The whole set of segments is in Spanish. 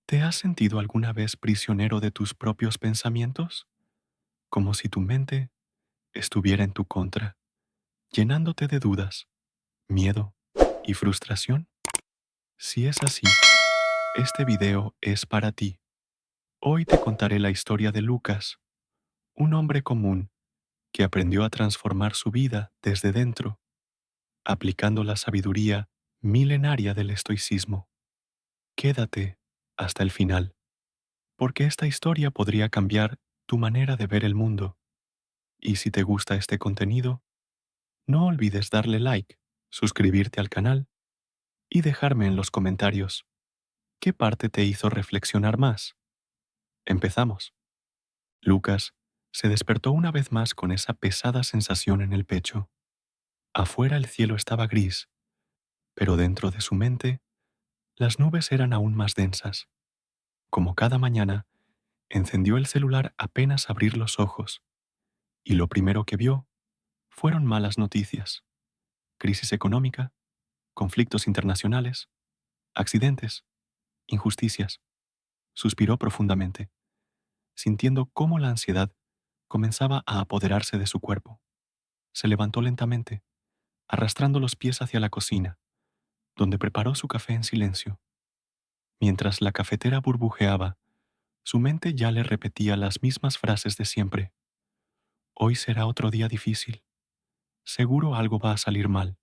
¿Te has sentido alguna vez prisionero de tus propios pensamientos? Como si tu mente estuviera en tu contra, llenándote de dudas, miedo y frustración. Si es así, este video es para ti. Hoy te contaré la historia de Lucas, un hombre común que aprendió a transformar su vida desde dentro, aplicando la sabiduría milenaria del estoicismo. Quédate hasta el final, porque esta historia podría cambiar tu manera de ver el mundo. Y si te gusta este contenido, no olvides darle like, suscribirte al canal y dejarme en los comentarios qué parte te hizo reflexionar más. Empezamos. Lucas se despertó una vez más con esa pesada sensación en el pecho. Afuera el cielo estaba gris, pero dentro de su mente las nubes eran aún más densas. Como cada mañana, encendió el celular apenas abrir los ojos, y lo primero que vio fueron malas noticias: crisis económica, conflictos internacionales, accidentes, injusticias. Suspiró profundamente, sintiendo cómo la ansiedad comenzaba a apoderarse de su cuerpo. Se levantó lentamente, arrastrando los pies hacia la cocina, donde preparó su café en silencio. Mientras la cafetera burbujeaba, su mente ya le repetía las mismas frases de siempre. Hoy será otro día difícil. Seguro algo va a salir mal.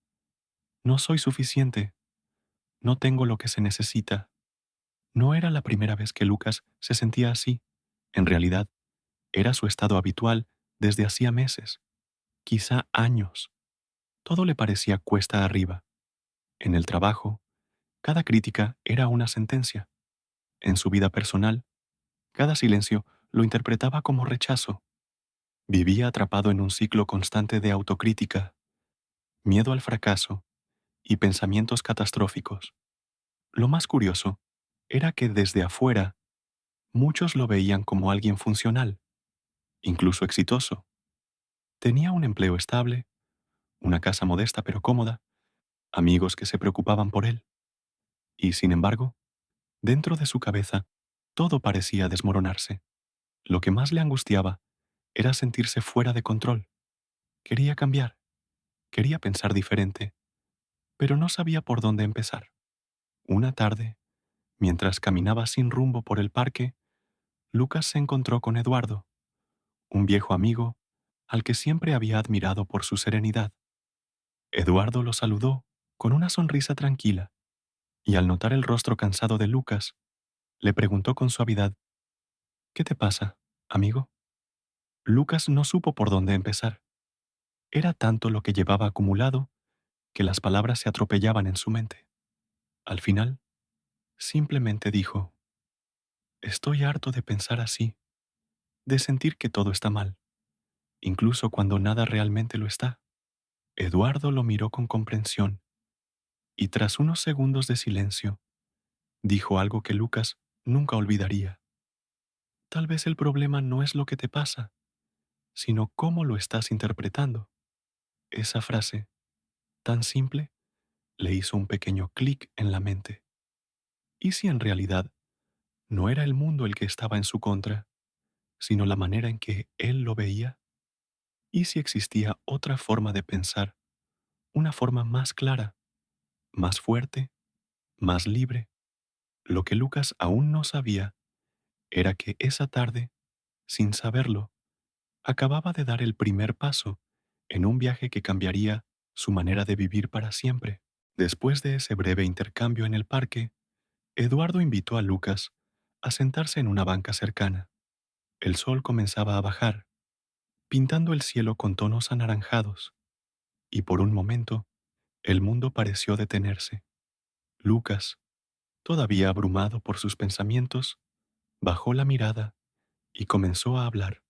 No soy suficiente. No tengo lo que se necesita. No era la primera vez que Lucas se sentía así. En realidad, era su estado habitual desde hacía meses, quizá años. Todo le parecía cuesta arriba. En el trabajo, cada crítica era una sentencia. En su vida personal, cada silencio lo interpretaba como rechazo. Vivía atrapado en un ciclo constante de autocrítica, miedo al fracaso y pensamientos catastróficos. Lo más curioso era que desde afuera muchos lo veían como alguien funcional, incluso exitoso. Tenía un empleo estable, una casa modesta pero cómoda, amigos que se preocupaban por él. Y sin embargo, dentro de su cabeza, todo parecía desmoronarse. Lo que más le angustiaba era sentirse fuera de control. Quería cambiar, quería pensar diferente, pero no sabía por dónde empezar. Una tarde, mientras caminaba sin rumbo por el parque, Lucas se encontró con Eduardo, un viejo amigo al que siempre había admirado por su serenidad. Eduardo lo saludó con una sonrisa tranquila, y al notar el rostro cansado de Lucas, le preguntó con suavidad: «¿Qué te pasa, amigo?». Lucas no supo por dónde empezar. Era tanto lo que llevaba acumulado que las palabras se atropellaban en su mente. Al final, simplemente dijo: «Estoy harto de pensar así, de sentir que todo está mal, incluso cuando nada realmente lo está». Eduardo lo miró con comprensión y tras unos segundos de silencio, dijo algo que Lucas nunca olvidaría: «Tal vez el problema no es lo que te pasa, sino cómo lo estás interpretando». Esa frase, tan simple, le hizo un pequeño clic en la mente. ¿Y si en realidad no era el mundo el que estaba en su contra, sino la manera en que él lo veía? ¿Y si existía otra forma de pensar, una forma más clara, más fuerte, más libre? Lo que Lucas aún no sabía era que esa tarde, sin saberlo, acababa de dar el primer paso en un viaje que cambiaría su manera de vivir para siempre. Después de ese breve intercambio en el parque, Eduardo invitó a Lucas a sentarse en una banca cercana. El sol comenzaba a bajar, pintando el cielo con tonos anaranjados, y por un momento el mundo pareció detenerse. Lucas, todavía abrumado por sus pensamientos, bajó la mirada y comenzó a hablar.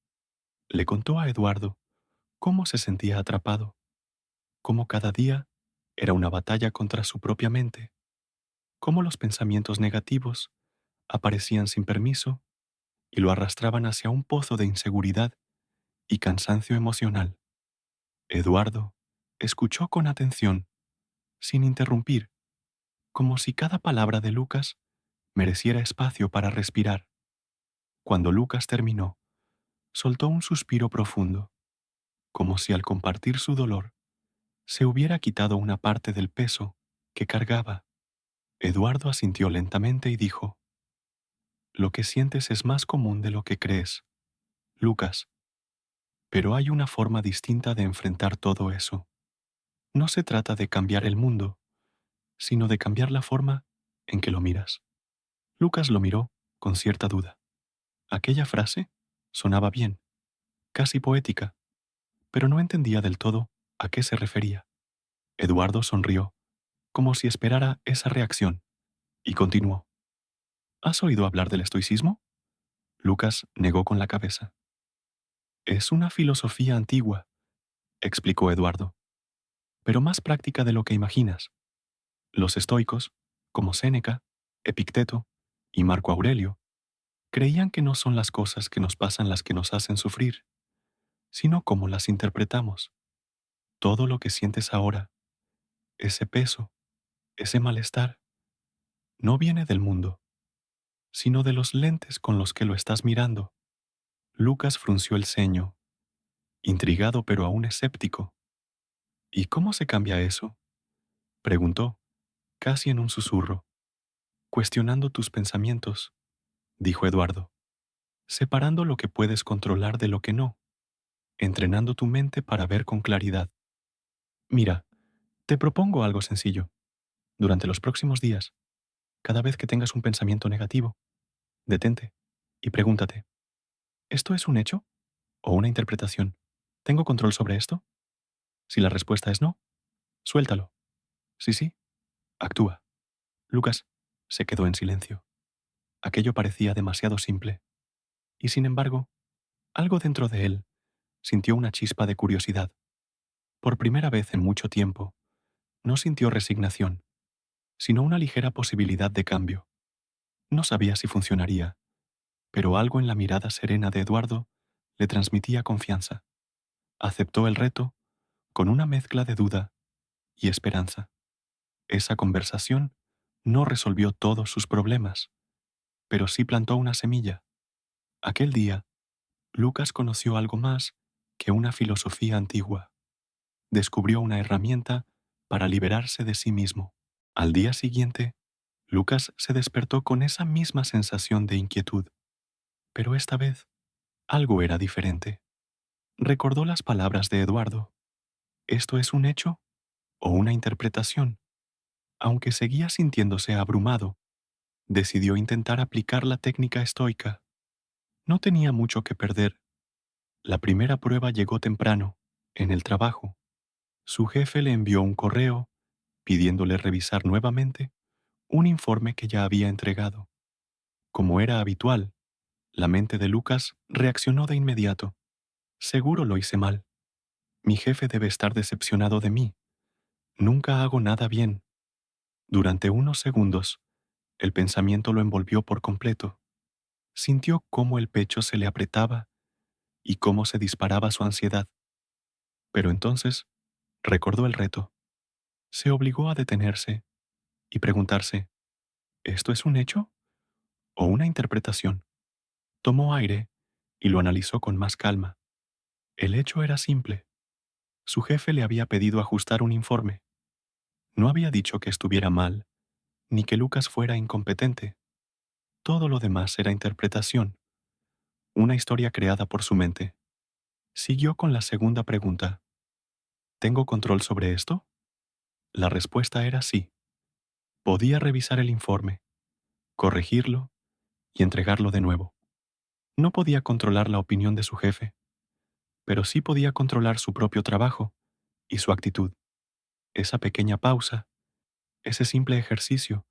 Le contó a Eduardo cómo se sentía atrapado, cómo cada día era una batalla contra su propia mente, cómo los pensamientos negativos aparecían sin permiso y lo arrastraban hacia un pozo de inseguridad y cansancio emocional. Eduardo escuchó con atención, sin interrumpir, como si cada palabra de Lucas mereciera espacio para respirar. Cuando Lucas terminó, soltó un suspiro profundo, como si al compartir su dolor se hubiera quitado una parte del peso que cargaba. Eduardo asintió lentamente y dijo: lo que sientes es más común de lo que crees, Lucas, pero hay una forma distinta de enfrentar todo eso. No se trata de cambiar el mundo, sino de cambiar la forma en que lo miras. Lucas lo miró con cierta duda. Aquella frase sonaba bien, casi poética, pero no entendía del todo a qué se refería. Eduardo sonrió, como si esperara esa reacción, y continuó. ¿Has oído hablar del estoicismo? Lucas negó con la cabeza. Es una filosofía antigua, explicó Eduardo, pero más práctica de lo que imaginas. Los estoicos, como Séneca, Epicteto y Marco Aurelio, creían que no son las cosas que nos pasan las que nos hacen sufrir, sino cómo las interpretamos. Todo lo que sientes ahora, ese peso, ese malestar, no viene del mundo, sino de los lentes con los que lo estás mirando. Lucas frunció el ceño, intrigado pero aún escéptico. ¿Y cómo se cambia eso? Preguntó, casi en un susurro. Cuestionando tus pensamientos, dijo Eduardo, separando lo que puedes controlar de lo que no, entrenando tu mente para ver con claridad. Mira, te propongo algo sencillo. Durante los próximos días, cada vez que tengas un pensamiento negativo, detente y pregúntate, ¿esto es un hecho o una interpretación? ¿Tengo control sobre esto? Si la respuesta es no, suéltalo. Si sí, actúa. Lucas se quedó en silencio. Aquello parecía demasiado simple, y sin embargo, algo dentro de él sintió una chispa de curiosidad. Por primera vez en mucho tiempo, no sintió resignación, sino una ligera posibilidad de cambio. No sabía si funcionaría, pero algo en la mirada serena de Eduardo le transmitía confianza. Aceptó el reto con una mezcla de duda y esperanza. Esa conversación no resolvió todos sus problemas, pero sí plantó una semilla. Aquel día, Lucas conoció algo más que una filosofía antigua. Descubrió una herramienta para liberarse de sí mismo. Al día siguiente, Lucas se despertó con esa misma sensación de inquietud, pero esta vez algo era diferente. Recordó las palabras de Eduardo. ¿Esto es un hecho o una interpretación? Aunque seguía sintiéndose abrumado, decidió intentar aplicar la técnica estoica. No tenía mucho que perder. La primera prueba llegó temprano, en el trabajo. Su jefe le envió un correo pidiéndole revisar nuevamente un informe que ya había entregado. Como era habitual, la mente de Lucas reaccionó de inmediato. Seguro lo hice mal. Mi jefe debe estar decepcionado de mí. Nunca hago nada bien. Durante unos segundos, el pensamiento lo envolvió por completo. Sintió cómo el pecho se le apretaba y cómo se disparaba su ansiedad. Pero entonces recordó el reto. Se obligó a detenerse y preguntarse, ¿esto es un hecho o una interpretación? Tomó aire y lo analizó con más calma. El hecho era simple. Su jefe le había pedido ajustar un informe. No había dicho que estuviera mal, ni que Lucas fuera incompetente. Todo lo demás era interpretación, una historia creada por su mente. Siguió con la segunda pregunta. ¿Tengo control sobre esto? La respuesta era sí. Podía revisar el informe, corregirlo y entregarlo de nuevo. No podía controlar la opinión de su jefe, pero sí podía controlar su propio trabajo y su actitud. Esa pequeña pausa, ese simple ejercicio,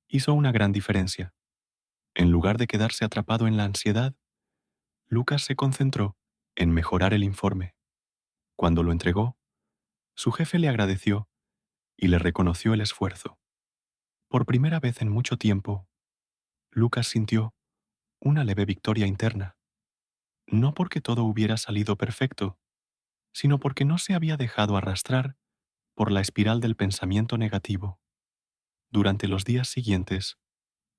hizo una gran diferencia. En lugar de quedarse atrapado en la ansiedad, Lucas se concentró en mejorar el informe. Cuando lo entregó, su jefe le agradeció y le reconoció el esfuerzo. Por primera vez en mucho tiempo, Lucas sintió una leve victoria interna, no porque todo hubiera salido perfecto, sino porque no se había dejado arrastrar por la espiral del pensamiento negativo. Durante los días siguientes,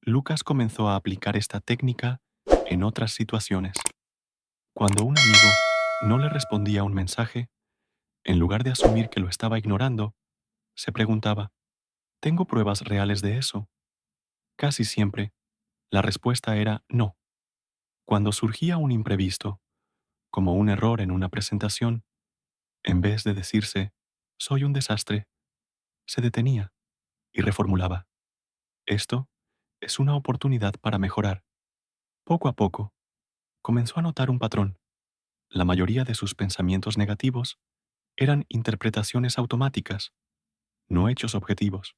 Lucas comenzó a aplicar esta técnica en otras situaciones. Cuando un amigo no le respondía a un mensaje, en lugar de asumir que lo estaba ignorando, se preguntaba, ¿tengo pruebas reales de eso? Casi siempre, la respuesta era no. Cuando surgía un imprevisto, como un error en una presentación, en vez de decirse, soy un desastre, se detenía y reformulaba, esto es una oportunidad para mejorar. Poco a poco, comenzó a notar un patrón. La mayoría de sus pensamientos negativos eran interpretaciones automáticas, no hechos objetivos.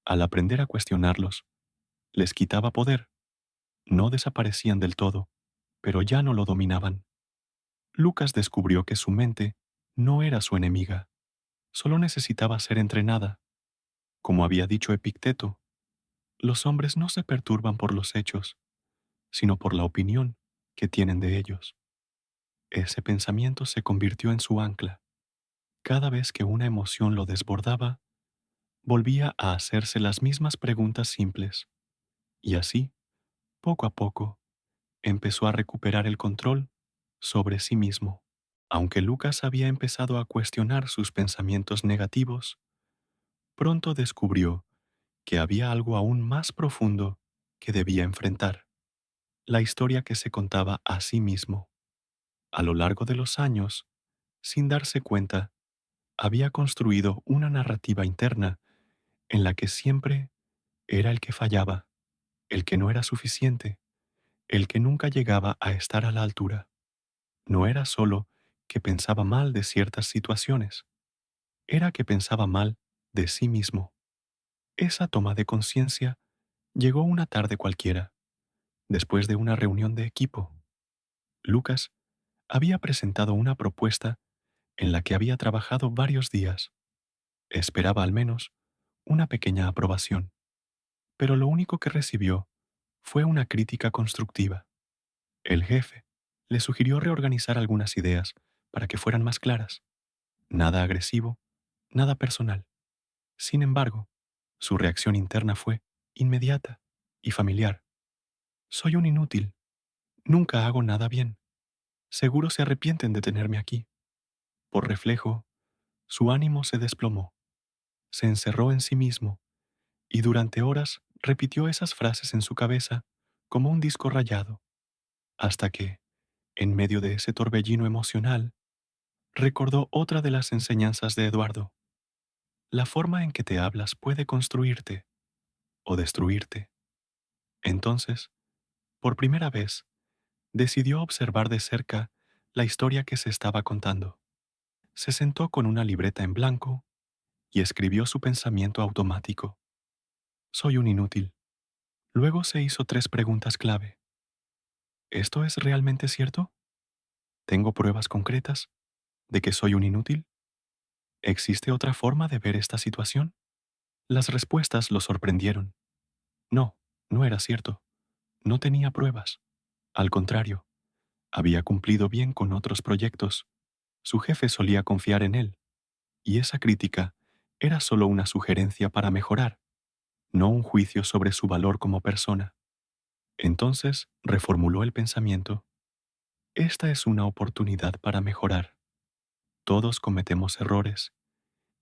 Al aprender a cuestionarlos, les quitaba poder. No desaparecían del todo, pero ya no lo dominaban. Lucas descubrió que su mente no era su enemiga, solo necesitaba ser entrenada. Como había dicho Epicteto, los hombres no se perturban por los hechos, sino por la opinión que tienen de ellos. Ese pensamiento se convirtió en su ancla. Cada vez que una emoción lo desbordaba, volvía a hacerse las mismas preguntas simples, y así, poco a poco, empezó a recuperar el control sobre sí mismo. Aunque Lucas había empezado a cuestionar sus pensamientos negativos, pronto descubrió que había algo aún más profundo que debía enfrentar, la historia que se contaba a sí mismo. A lo largo de los años, sin darse cuenta, había construido una narrativa interna en la que siempre era el que fallaba, el que no era suficiente, el que nunca llegaba a estar a la altura. No era solo que pensaba mal de ciertas situaciones, era que pensaba mal de sí mismo. Esa toma de conciencia llegó una tarde cualquiera, después de una reunión de equipo. Lucas había presentado una propuesta en la que había trabajado varios días. Esperaba al menos una pequeña aprobación, pero lo único que recibió fue una crítica constructiva. El jefe le sugirió reorganizar algunas ideas para que fueran más claras. Nada agresivo, nada personal. Sin embargo, su reacción interna fue inmediata y familiar. Soy un inútil. Nunca hago nada bien. Seguro se arrepienten de tenerme aquí. Por reflejo, su ánimo se desplomó. Se encerró en sí mismo y durante horas repitió esas frases en su cabeza como un disco rayado, hasta que, en medio de ese torbellino emocional, recordó otra de las enseñanzas de Eduardo. La forma en que te hablas puede construirte o destruirte. Entonces, por primera vez, decidió observar de cerca la historia que se estaba contando. Se sentó con una libreta en blanco y escribió su pensamiento automático. Soy un inútil. Luego se hizo 3 preguntas clave. ¿Esto es realmente cierto? ¿Tengo pruebas concretas de que soy un inútil? ¿Existe otra forma de ver esta situación? Las respuestas lo sorprendieron. No, no era cierto. No tenía pruebas. Al contrario, había cumplido bien con otros proyectos. Su jefe solía confiar en él, y esa crítica era solo una sugerencia para mejorar, no un juicio sobre su valor como persona. Entonces reformuló el pensamiento. Esta es una oportunidad para mejorar. Todos cometemos errores,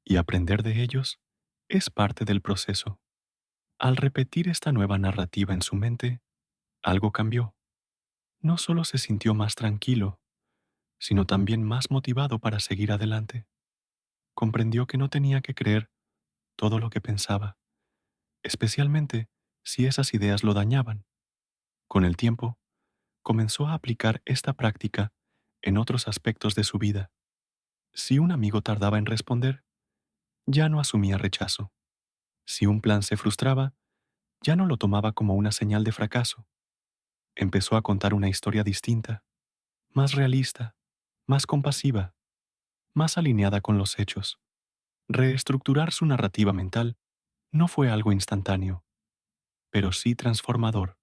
y aprender de ellos es parte del proceso. Al repetir esta nueva narrativa en su mente, algo cambió. No solo se sintió más tranquilo, sino también más motivado para seguir adelante. Comprendió que no tenía que creer todo lo que pensaba, especialmente si esas ideas lo dañaban. Con el tiempo, comenzó a aplicar esta práctica en otros aspectos de su vida. Si un amigo tardaba en responder, ya no asumía rechazo. Si un plan se frustraba, ya no lo tomaba como una señal de fracaso. Empezó a contar una historia distinta, más realista, más compasiva, más alineada con los hechos. Reestructurar su narrativa mental no fue algo instantáneo, pero sí transformador,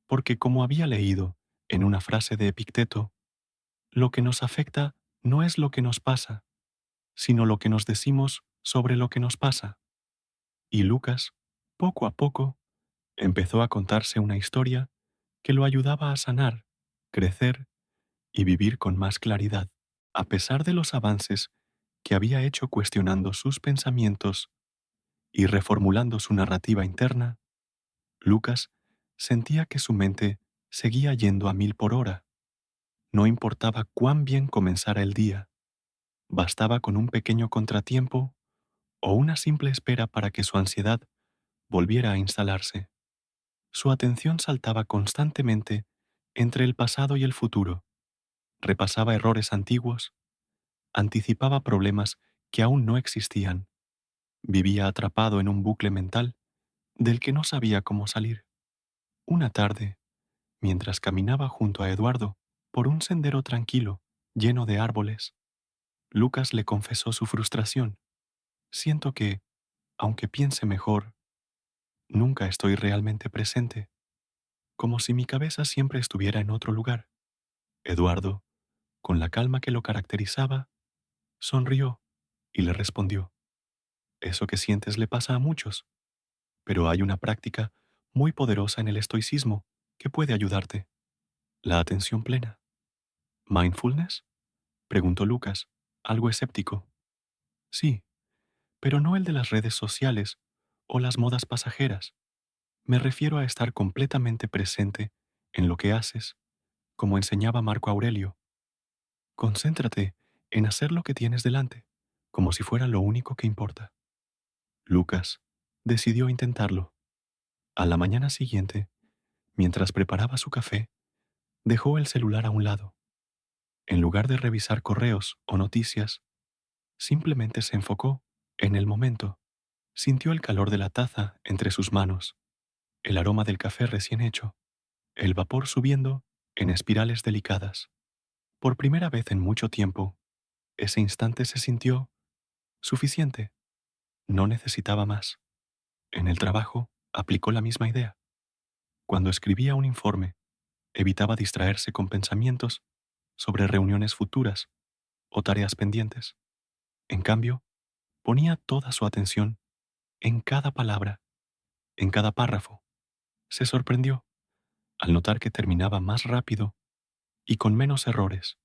porque como había leído en una frase de Epicteto, lo que nos afecta no es lo que nos pasa, sino lo que nos decimos sobre lo que nos pasa. Y Lucas, poco a poco, Empezó a contarse una historia que lo ayudaba a sanar, crecer y vivir con más claridad. A pesar de los avances que había hecho cuestionando sus pensamientos y reformulando su narrativa interna, Lucas sentía que su mente seguía yendo a 1000 por hora. No importaba cuán bien comenzara el día, bastaba con un pequeño contratiempo o una simple espera para que su ansiedad volviera a instalarse. Su atención saltaba constantemente entre el pasado y el futuro, repasaba errores antiguos, anticipaba problemas que aún no existían, vivía atrapado en un bucle mental del que no sabía cómo salir. Una tarde, mientras caminaba junto a Eduardo por un sendero tranquilo, lleno de árboles, Lucas le confesó su frustración. Siento que, aunque piense mejor, nunca estoy realmente presente, como si mi cabeza siempre estuviera en otro lugar. Eduardo, con la calma que lo caracterizaba, sonrió y le respondió: eso que sientes le pasa a muchos, pero hay una práctica muy poderosa en el estoicismo que puede ayudarte: la atención plena. ¿Mindfulness?, preguntó Lucas, algo escéptico. Sí, pero no el de las redes sociales o las modas pasajeras. Me refiero a estar completamente presente en lo que haces, como enseñaba Marco Aurelio. Concéntrate en hacer lo que tienes delante, como si fuera lo único que importa. Lucas decidió intentarlo. A la mañana siguiente, mientras preparaba su café, dejó el celular a un lado. En lugar de revisar correos o noticias, simplemente se enfocó en el momento. Sintió el calor de la taza entre sus manos, el aroma del café recién hecho, el vapor subiendo en espirales delicadas. Por primera vez en mucho tiempo, ese instante se sintió suficiente. No necesitaba más. En el trabajo, aplicó la misma idea. Cuando escribía un informe, evitaba distraerse con pensamientos sobre reuniones futuras o tareas pendientes. En cambio, ponía toda su atención en cada palabra, en cada párrafo. Se sorprendió al notar que terminaba más rápido y con menos errores,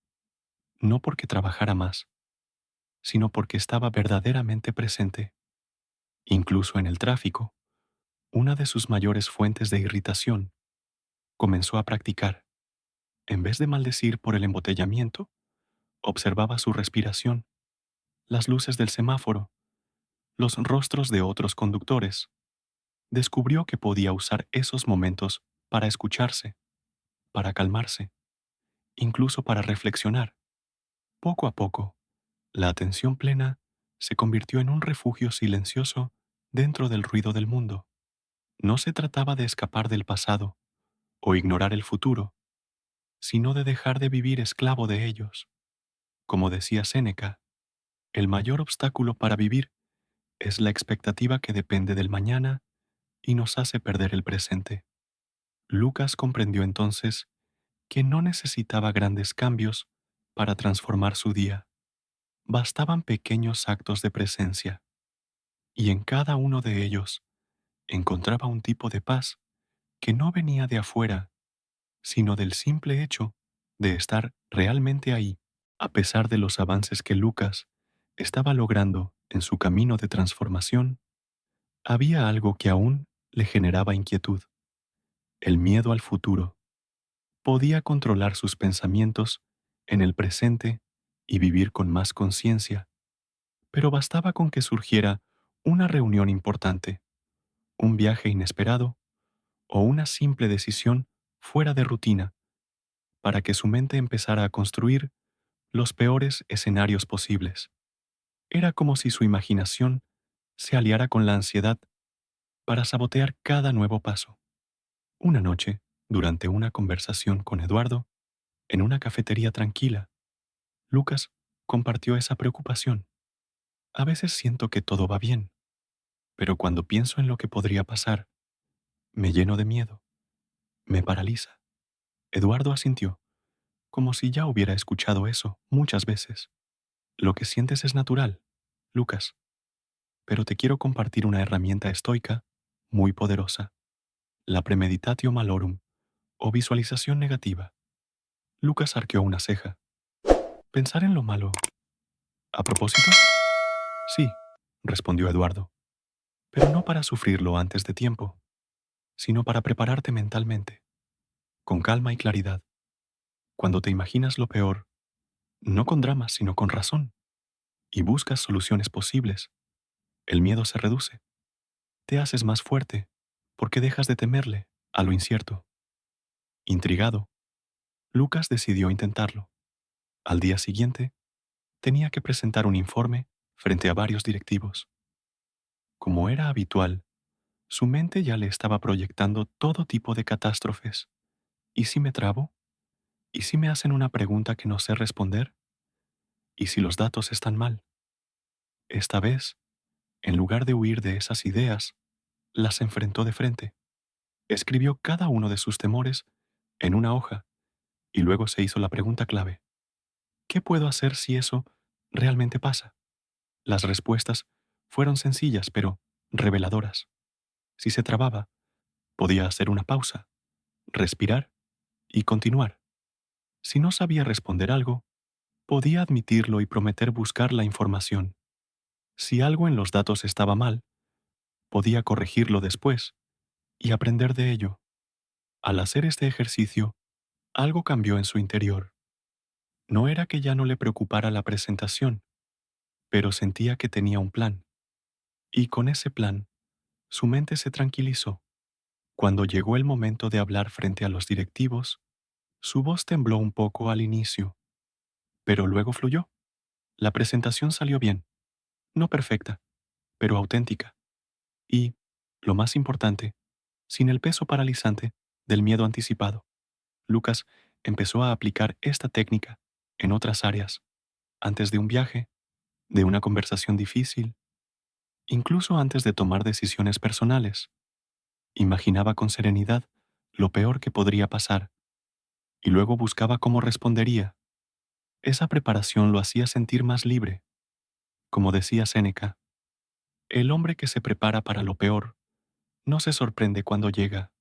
no porque trabajara más, sino porque estaba verdaderamente presente. Incluso en el tráfico, una de sus mayores fuentes de irritación, comenzó a practicar. En vez de maldecir por el embotellamiento, observaba su respiración, las luces del semáforo, los rostros de otros conductores. Descubrió que podía usar esos momentos para escucharse, para calmarse, incluso para reflexionar. Poco a poco, la atención plena se convirtió en un refugio silencioso dentro del ruido del mundo. No se trataba de escapar del pasado o ignorar el futuro, sino de dejar de vivir esclavo de ellos. Como decía Séneca, el mayor obstáculo para vivir es la expectativa que depende del mañana y nos hace perder el presente. Lucas comprendió entonces que no necesitaba grandes cambios para transformar su día. Bastaban pequeños actos de presencia, y en cada uno de ellos encontraba un tipo de paz que no venía de afuera, sino del simple hecho de estar realmente ahí. A pesar de los avances que Lucas estaba logrando en su camino de transformación, había algo que aún le generaba inquietud: el miedo al futuro. Podía controlar sus pensamientos en el presente y vivir con más conciencia, pero bastaba con que surgiera una reunión importante, un viaje inesperado o una simple decisión fuera de rutina para que su mente empezara a construir los peores escenarios posibles. Era como si su imaginación se aliara con la ansiedad para sabotear cada nuevo paso. Una noche, durante una conversación con Eduardo, en una cafetería tranquila, Lucas compartió esa preocupación. A veces siento que todo va bien, pero cuando pienso en lo que podría pasar, me lleno de miedo, me paraliza. Eduardo asintió, como si ya hubiera escuchado eso muchas veces. Lo que sientes es natural, Lucas, pero te quiero compartir una herramienta estoica muy poderosa. la premeditatio malorum o visualización negativa. Lucas arqueó una ceja. Pensar en lo malo. ¿A propósito? Sí, respondió Eduardo, pero no para sufrirlo antes de tiempo, sino para prepararte mentalmente, con calma y claridad. Cuando te imaginas lo peor, no con drama, sino con razón, y buscas soluciones posibles, el miedo se reduce. Te haces más fuerte, porque dejas de temerle a lo incierto. Intrigado, Lucas decidió intentarlo. Al día siguiente, tenía que presentar un informe frente a varios directivos. Como era habitual, su mente ya le estaba proyectando todo tipo de catástrofes. ¿Y si me trabo? ¿Y si me hacen una pregunta que no sé responder? ¿Y si los datos están mal? Esta vez, en lugar de huir de esas ideas, las enfrentó de frente. Escribió cada uno de sus temores en una hoja y luego se hizo la pregunta clave. ¿Qué puedo hacer si eso realmente pasa? Las respuestas fueron sencillas pero reveladoras. Si se trababa, podía hacer una pausa, respirar y continuar. Si no sabía responder algo, podía admitirlo y prometer buscar la información. Si algo en los datos estaba mal, podía corregirlo después y aprender de ello. Al hacer este ejercicio, algo cambió en su interior. No era que ya no le preocupara la presentación, pero sentía que tenía un plan. Y con ese plan, su mente se tranquilizó. Cuando llegó el momento de hablar frente a los directivos, su voz tembló un poco al inicio, pero luego fluyó. La presentación salió bien, no perfecta, pero auténtica. Y, lo más importante, sin el peso paralizante del miedo anticipado. Lucas empezó a aplicar esta técnica en otras áreas, antes de un viaje, de una conversación difícil, incluso antes de tomar decisiones personales. Imaginaba con serenidad lo peor que podría pasar y luego buscaba cómo respondería. Esa preparación lo hacía sentir más libre. Como decía Séneca, el hombre que se prepara para lo peor no se sorprende cuando llega.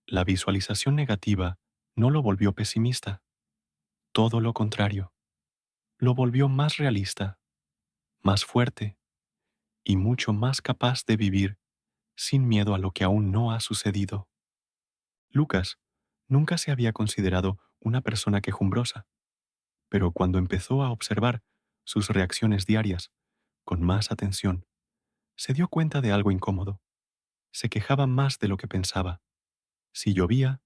La visualización negativa no lo volvió pesimista, todo lo contrario, lo volvió más realista, más fuerte y mucho más capaz de vivir sin miedo a lo que aún no ha sucedido. Lucas nunca se había considerado una persona quejumbrosa, pero cuando empezó a observar sus reacciones diarias con más atención, se dio cuenta de algo incómodo. Se quejaba más de lo que pensaba. Si llovía,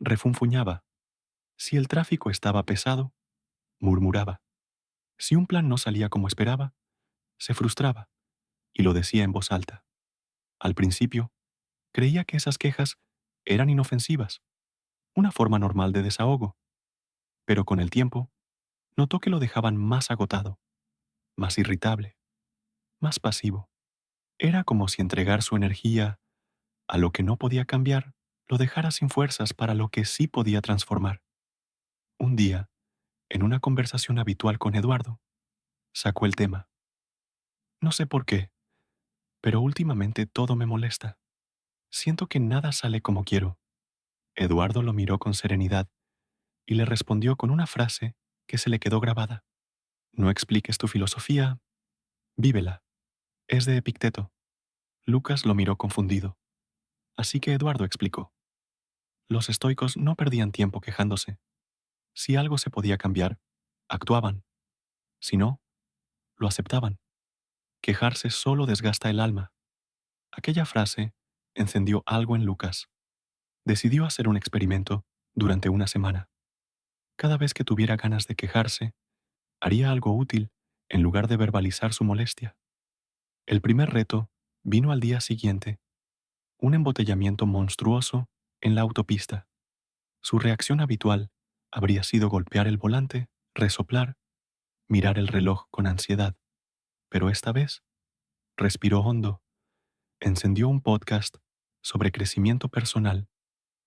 refunfuñaba. Si el tráfico estaba pesado, murmuraba. Si un plan no salía como esperaba, se frustraba y lo decía en voz alta. Al principio, creía que esas quejas eran inofensivas, una forma normal de desahogo, pero con el tiempo, notó que lo dejaban más agotado, más irritable, más pasivo. Era como si entregar su energía a lo que no podía cambiar lo dejara sin fuerzas para lo que sí podía transformar. Un día, en una conversación habitual con Eduardo, sacó el tema. No sé por qué, pero últimamente todo me molesta. Siento que nada sale como quiero. Eduardo lo miró con serenidad y le respondió con una frase que se le quedó grabada. No expliques tu filosofía, vívela. Es de Epicteto. Lucas lo miró confundido. Así que Eduardo explicó. Los estoicos no perdían tiempo quejándose. Si algo se podía cambiar, actuaban. Si no, lo aceptaban. Quejarse solo desgasta el alma. Aquella frase encendió algo en Lucas. Decidió hacer un experimento durante una semana. Cada vez que tuviera ganas de quejarse, haría algo útil en lugar de verbalizar su molestia. El primer reto vino al día siguiente, un embotellamiento monstruoso en la autopista. Su reacción habitual habría sido golpear el volante, resoplar, mirar el reloj con ansiedad. Pero esta vez, respiró hondo, encendió un podcast sobre crecimiento personal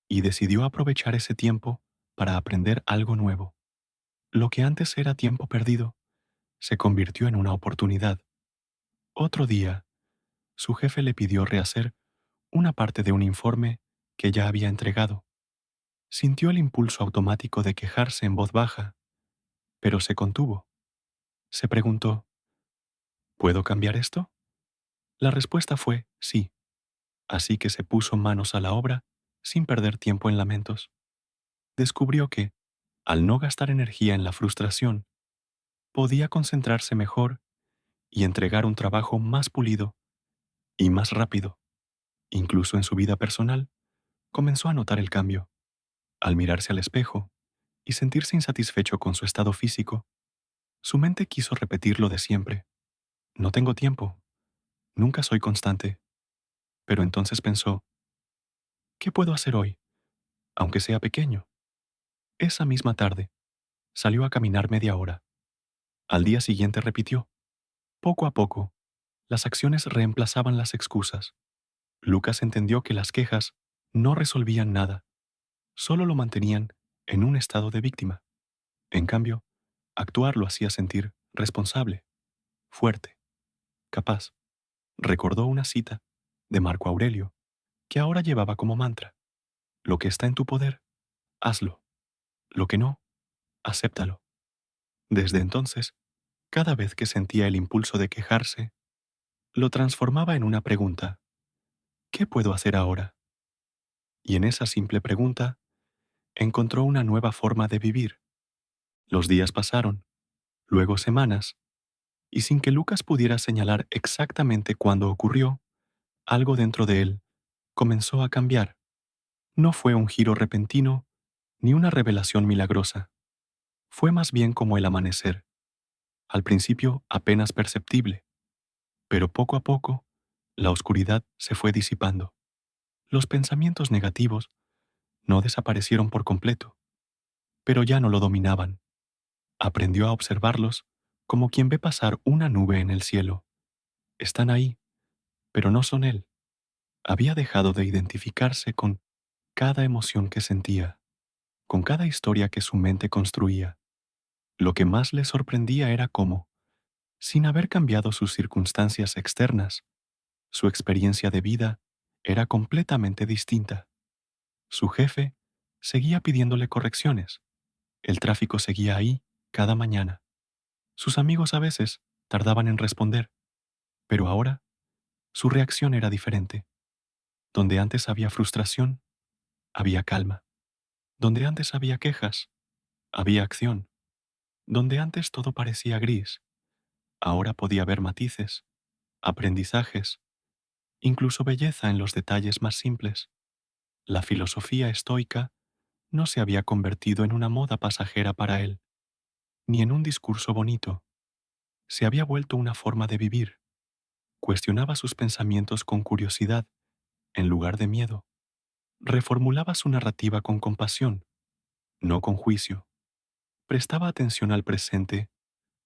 y decidió aprovechar ese tiempo para aprender algo nuevo. Lo que antes era tiempo perdido se convirtió en una oportunidad. Otro día, su jefe le pidió rehacer una parte de un informe que ya había entregado. Sintió el impulso automático de quejarse en voz baja, pero se contuvo. Se preguntó, ¿puedo cambiar esto? La respuesta fue sí, así que se puso manos a la obra sin perder tiempo en lamentos. Descubrió que, al no gastar energía en la frustración, podía concentrarse mejor y entregar un trabajo más pulido y más rápido. Incluso en su vida personal, comenzó a notar el cambio. Al mirarse al espejo y sentirse insatisfecho con su estado físico, su mente quiso repetir lo de siempre. No tengo tiempo, nunca soy constante. Pero entonces pensó, ¿qué puedo hacer hoy, aunque sea pequeño? Esa misma tarde, salió a caminar media hora. Al día siguiente repitió. Poco a poco, las acciones reemplazaban las excusas. Lucas entendió que las quejas no resolvían nada, solo lo mantenían en un estado de víctima. En cambio, actuar lo hacía sentir responsable, fuerte, capaz. Recordó una cita de Marco Aurelio que ahora llevaba como mantra. Lo que está en tu poder, hazlo. Lo que no, acéptalo. Desde entonces, cada vez que sentía el impulso de quejarse, lo transformaba en una pregunta. ¿Qué puedo hacer ahora? Y en esa simple pregunta, encontró una nueva forma de vivir. Los días pasaron, luego semanas, y sin que Lucas pudiera señalar exactamente cuándo ocurrió, algo dentro de él comenzó a cambiar. No fue un giro repentino ni una revelación milagrosa. Fue más bien como el amanecer, al principio apenas perceptible, pero poco a poco la oscuridad se fue disipando. Los pensamientos negativos no desaparecieron por completo, pero ya no lo dominaban. Aprendió a observarlos como quien ve pasar una nube en el cielo. Están ahí, pero no son él. Había dejado de identificarse con cada emoción que sentía, con cada historia que su mente construía. Lo que más le sorprendía era cómo, sin haber cambiado sus circunstancias externas, su experiencia de vida era completamente distinta. Su jefe seguía pidiéndole correcciones. El tráfico seguía ahí cada mañana. Sus amigos a veces tardaban en responder, pero ahora su reacción era diferente. Donde antes había frustración, había calma. Donde antes había quejas, había acción. Donde antes todo parecía gris, ahora podía haber matices, aprendizajes, incluso belleza en los detalles más simples. La filosofía estoica no se había convertido en una moda pasajera para él, ni en un discurso bonito. Se había vuelto una forma de vivir. Cuestionaba sus pensamientos con curiosidad, en lugar de miedo. Reformulaba su narrativa con compasión, no con juicio. Prestaba atención al presente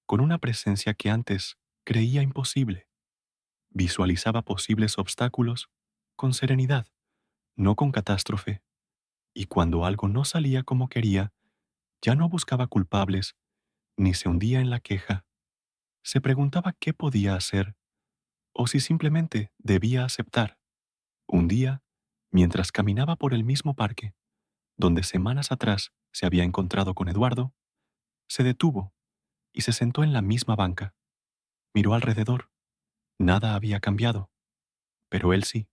con una presencia que antes creía imposible. Visualizaba posibles obstáculos con serenidad, no con catástrofe. Y cuando algo no salía como quería, ya no buscaba culpables ni se hundía en la queja. Se preguntaba qué podía hacer o si simplemente debía aceptar. Un día, mientras caminaba por el mismo parque, donde semanas atrás se había encontrado con Eduardo, se detuvo y se sentó en la misma banca. Miró alrededor. Nada había cambiado, pero él sí.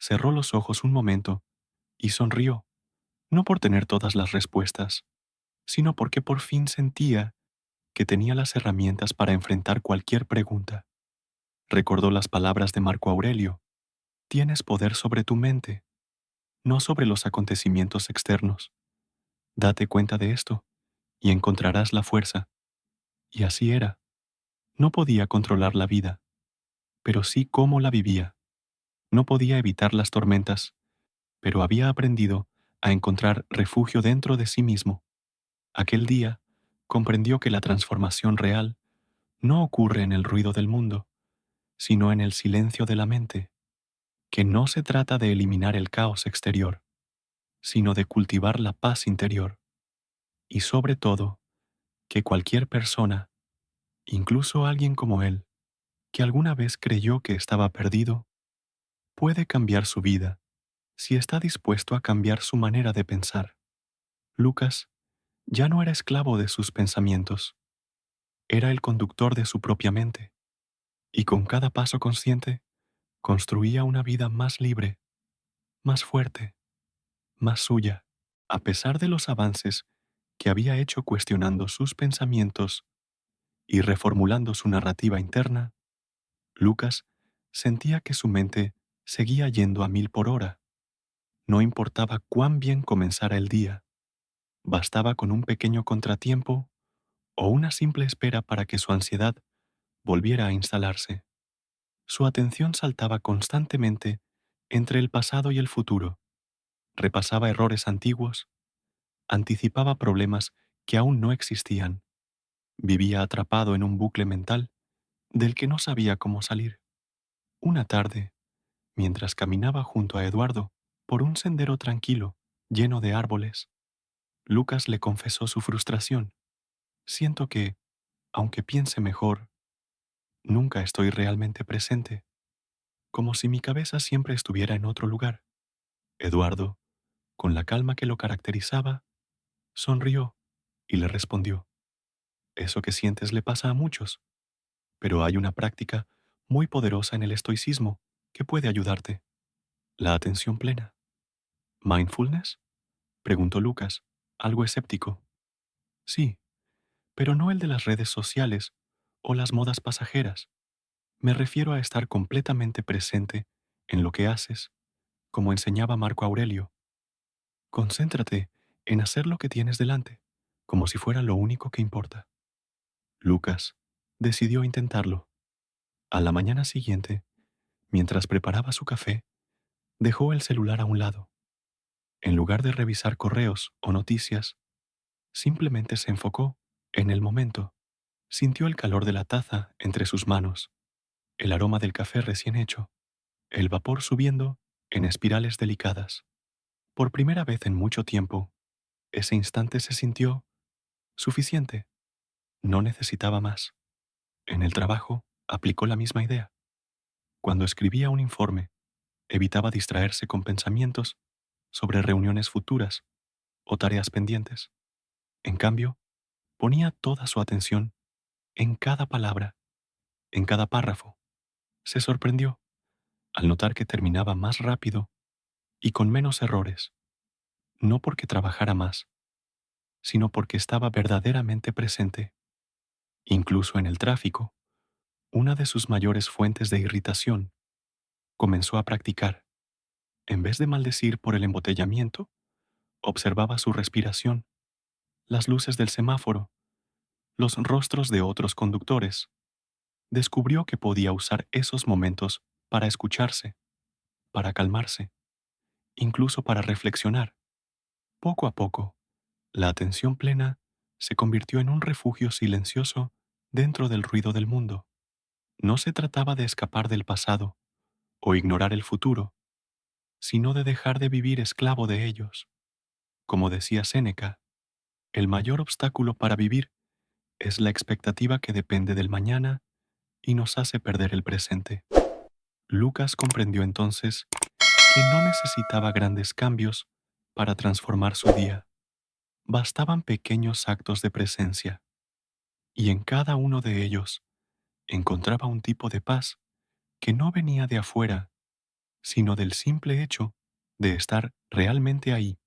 Cerró los ojos un momento y sonrió, no por tener todas las respuestas, sino porque por fin sentía que tenía las herramientas para enfrentar cualquier pregunta. Recordó las palabras de Marco Aurelio: tienes poder sobre tu mente, no sobre los acontecimientos externos. Date cuenta de esto y encontrarás la fuerza. Y así era. No podía controlar la vida, pero sí cómo la vivía. No podía evitar las tormentas, pero había aprendido a encontrar refugio dentro de sí mismo. Aquel día comprendió que la transformación real no ocurre en el ruido del mundo, sino en el silencio de la mente, que no se trata de eliminar el caos exterior, sino de cultivar la paz interior, y sobre todo, que cualquier persona, incluso alguien como él, que alguna vez creyó que estaba perdido, puede cambiar su vida si está dispuesto a cambiar su manera de pensar. Lucas ya no era esclavo de sus pensamientos, era el conductor de su propia mente, y con cada paso consciente construía una vida más libre, más fuerte, más suya. A pesar de los avances que había hecho cuestionando sus pensamientos y reformulando su narrativa interna, Lucas sentía que su mente seguía yendo a 1000 por hora. No importaba cuán bien comenzara el día, bastaba con un pequeño contratiempo o una simple espera para que su ansiedad volviera a instalarse. Su atención saltaba constantemente entre el pasado y el futuro, repasaba errores antiguos, anticipaba problemas que aún no existían, vivía atrapado en un bucle mental del que no sabía cómo salir. Una tarde, mientras caminaba junto a Eduardo por un sendero tranquilo, lleno de árboles, Lucas le confesó su frustración. Siento que, aunque piense mejor, nunca estoy realmente presente, como si mi cabeza siempre estuviera en otro lugar. Eduardo, con la calma que lo caracterizaba, sonrió y le respondió, eso que sientes le pasa a muchos, pero hay una práctica muy poderosa en el estoicismo que puede ayudarte, la atención plena. ¿Mindfulness? Preguntó Lucas, algo escéptico. Sí, pero no el de las redes sociales o las modas pasajeras. Me refiero a estar completamente presente en lo que haces, como enseñaba Marco Aurelio. Concéntrate en hacer lo que tienes delante, como si fuera lo único que importa. Lucas decidió intentarlo. A la mañana siguiente, mientras preparaba su café, dejó el celular a un lado. En lugar de revisar correos o noticias, simplemente se enfocó en el momento. Sintió el calor de la taza entre sus manos, el aroma del café recién hecho, el vapor subiendo en espirales delicadas. Por primera vez en mucho tiempo, ese instante se sintió suficiente. No necesitaba más. En el trabajo, aplicó la misma idea. Cuando escribía un informe, evitaba distraerse con pensamientos sobre reuniones futuras o tareas pendientes. En cambio, ponía toda su atención en cada palabra, en cada párrafo. Se sorprendió al notar que terminaba más rápido y con menos errores, no porque trabajara más, sino porque estaba verdaderamente presente. Incluso en el tráfico, una de sus mayores fuentes de irritación, comenzó a practicar. En vez de maldecir por el embotellamiento, observaba su respiración, las luces del semáforo, los rostros de otros conductores. Descubrió que podía usar esos momentos para escucharse, para calmarse, incluso para reflexionar. Poco a poco, la atención plena se convirtió en un refugio silencioso dentro del ruido del mundo. No se trataba de escapar del pasado o ignorar el futuro, sino de dejar de vivir esclavo de ellos. Como decía Séneca, el mayor obstáculo para vivir es la expectativa que depende del mañana y nos hace perder el presente. Lucas comprendió entonces que no necesitaba grandes cambios para transformar su día. Bastaban pequeños actos de presencia, y en cada uno de ellos encontraba un tipo de paz que no venía de afuera, sino del simple hecho de estar realmente ahí.